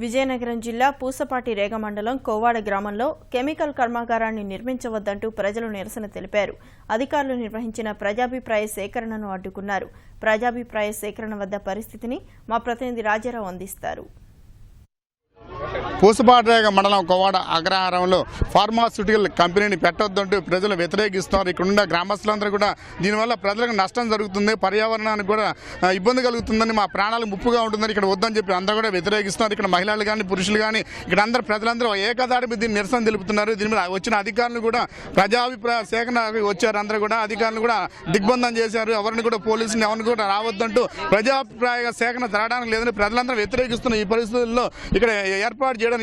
విజయనగరం జిల్లా పూసపాటి రేగ మండలం కోవాడ గ్రామంలో కెమికల్ కర్మాగారాన్ని నిర్మించవద్దంటూ ప్రజలు నిరసన తెలిపారు. అధికారులు నిర్వహించిన ప్రజాభిప్రాయ సేకరణను అడ్డుకున్నారు. ప్రజాభిప్రాయ సేకరణ వద్ద పరిస్థితిని మా ప్రతినిధి రాజారావు అందిస్తారు. పూసపాటి రేగ మండలం కోవాడ అగ్రహారంలో ఫార్మాస్యూటికల్ కంపెనీని పెట్టొద్దంటూ ప్రజలు వ్యతిరేకిస్తున్నారు. ఇక్కడున్న గ్రామస్తులందరూ కూడా దీనివల్ల ప్రజలకు నష్టం జరుగుతుంది, పర్యావరణానికి కూడా ఇబ్బంది కలుగుతుందని, మా ప్రాణాలకు ముప్పుగా ఉంటుందని ఇక్కడ వద్దని చెప్పి అందరూ కూడా వ్యతిరేకిస్తున్నారు. ఇక్కడ మహిళలు కానీ పురుషులు కానీ ఇక్కడ అందరూ ప్రజలందరూ ఏకదాటి మీద దీన్ని నిరసన తెలుపుతున్నారు. దీని మీద వచ్చిన అధికారులు కూడా ప్రజాభిప్రాయ సేకరణకు వచ్చారు. అందరూ కూడా అధికారులు కూడా దిగ్బంధం చేశారు. ఎవరిని కూడా పోలీసుని ఎవరిని కూడా రావద్దంటూ ప్రజాభిప్రాయ సేకరణ జరగడానికి లేదని ప్రజలందరూ వ్యతిరేకిస్తున్న ఈ పరిస్థితుల్లో ఇక్కడ ఏర్పాటు చేయడానికి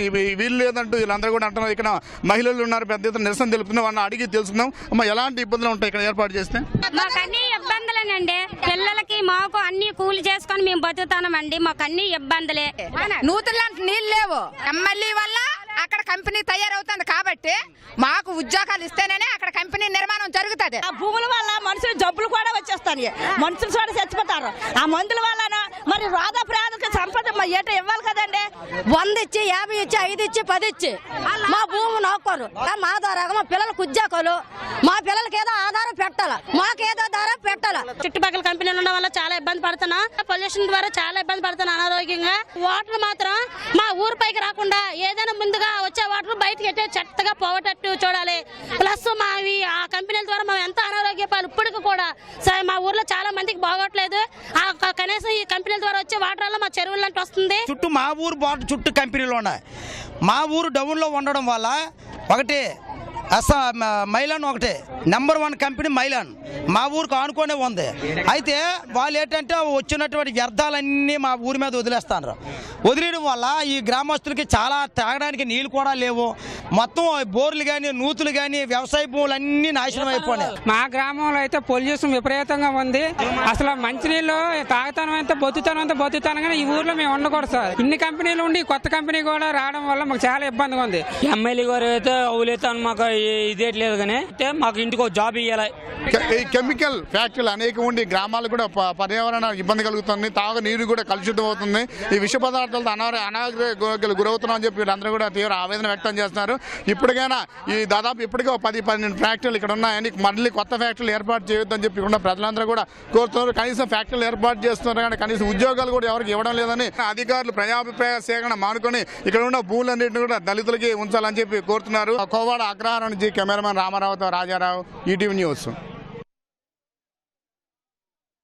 వీలు లేదంటూ వీళ్ళందరూ కూడా అంటున్నారు. ఇక్కడ మహిళలు ఉన్నారు, పెద్ద ఎత్తున నిరసన తెలుపుతున్నారు. వాళ్ళని అడిగి తెలుసుకుందాం. అమ్మ, ఎలాంటి ఇబ్బందులు ఉంటాయి ఇక్కడ ఏర్పాటు చేస్తే? మాకు అన్ని ఇబ్బందులేనండి. పిల్లలకి మాకు అన్ని కూలి చేసుకొని మేము బతుకుతామండి. మాకు అన్ని ఇబ్బందులే. నూతులు నీళ్ళు లేవు. ఎమ్మెల్యే వల్ల అక్కడ కంపెనీ తయారవుతుంది కాబట్టి మాకు ఉద్యోగాలు ఇస్తేనే అక్కడ కంపెనీ నిర్మాణం జరుగుతుంది. ఆ భూముల వల్ల మనుషులు జబ్బులు కూడా వచ్చేస్తాయి, మనుషులు కూడా చచ్చిపోతారు. ఆ మందుల వల్ల మరి రాధా ప్రాధక సంపద ఏట ఇవ్వాలి కదండి. 100 ఇచ్చి 50 ఇచ్చి 5 ఇచ్చి 10 ఇచ్చి మా భూమి నోకోరు. మా ఆధారంగా మా పిల్లలకు ఉద్యోగాలు, మా పిల్లలకి ఏదో ఆధారం పెట్టాలా, మాకేదో ఆధారం పెట్టాలా. చుట్టుపక్కల కంపెనీలు ఉండడం వల్ల చాలా ఇబ్బంది పడుతున్నా. పొల్యూషన్ ద్వారా చాలా ఇబ్బంది పడుతున్నా అనారోగ్యంగా. వాటర్ మాత్రం మా ఊరు పైకి రాకుండా ఏదైనా ముందుగా వచ్చే వాటర్ బయటకి ఎట్టే చెత్తగా పోవటట్టు చూడాలి. ప్లస్ మావి ఆ కంపెనీల ద్వారా మేము ఎంత అనారోగ్యపాలు ఇప్పటికి కూడా మా ఊర్లో చాలా మందికి బాగోట్లేదు. కనీసం ఈ కంపెనీల ద్వారా వచ్చే వాటర్ వల్ల మా చెరువులు అంటే వస్తుంది. చుట్టూ మా ఊరు బాటు చుట్టూ కంపెనీలు ఉన్నాయి. మా ఊరు డౌన్లో ఉండడం వల్ల ఒకటి మైలాన్ ఒకటే నెంబర్ 1 కంపెనీ మైలాన్ మా ఊరికి ఆనుకునే ఉంది. అయితే వాళ్ళు ఏంటంటే వచ్చినటువంటి వ్యర్థాలన్నీ మా ఊరి మీద వదిలేస్తున్నారు. వదిలేయడం వల్ల ఈ గ్రామస్తులకి చాలా తాగడానికి నీళ్ళు కూడా లేవు. మొత్తం బోర్లు కానీ నూతులు కానీ వ్యవసాయ భూములు అన్నీ నాశనం అయిపోయినాయి. మా గ్రామంలో అయితే పొల్యూషన్ విపరీతంగా ఉంది. అసలు మంచినీళ్ళు తాగుతానం అయితే బతుకుతాను కానీ ఈ ఊర్లో మేము ఉండకూడదు సార్. ఇన్ని కంపెనీలు ఉండి కొత్త కంపెనీ కూడా రావడం వల్ల మాకు చాలా ఇబ్బందిగా ఉంది. ఎమ్మెల్యే గారు అయితే అవులేతాను మాకు ఇదేట్లేదు కానీ మాకు ఇంటికి జాబ్ ఇవ్వాలి. ఈ కెమికల్ ఫ్యాక్టరీలు అనేకం ఉండి గ్రామాలకు కూడా పర్యావరణ ఇబ్బంది కలుగుతుంది, తాగు నీరు కూడా కలుషితం అవుతుంది. ఈ విష పదార్థాలతో అనారోగ్యాలు గురవుతున్నాం అని చెప్పి వీళ్ళందరూ కూడా తీవ్ర ఆవేదన వ్యక్తం చేస్తున్నారు. ఇప్పటికైనా ఈ దాదాపు ఇప్పటికే 10-12 ఫ్యాక్టరీలు ఇక్కడ ఉన్నాయని మళ్ళీ కొత్త ఫ్యాక్టరీలు ఏర్పాటు చేయొద్దని చెప్పి కూడా ప్రజలందరూ కూడా కోరుతున్నారు. కనీసం ఫ్యాక్టరీలు ఏర్పాటు చేస్తున్నారు కానీ కనీసం ఉద్యోగాలు కూడా ఎవరికి ఇవ్వడం లేదని అధికారులు ప్రజాభిప్రాయ సేకరణ మానుకొని ఇక్కడ ఉన్న భూములన్నింటినీ కూడా దళితులకి ఉంచాలని చెప్పి కోరుతున్నారు. కోవాడ అగ్రహారం నుంచి కెమెరామెన్ రామారావుతో రాజారావు, ఈటీవీ న్యూస్.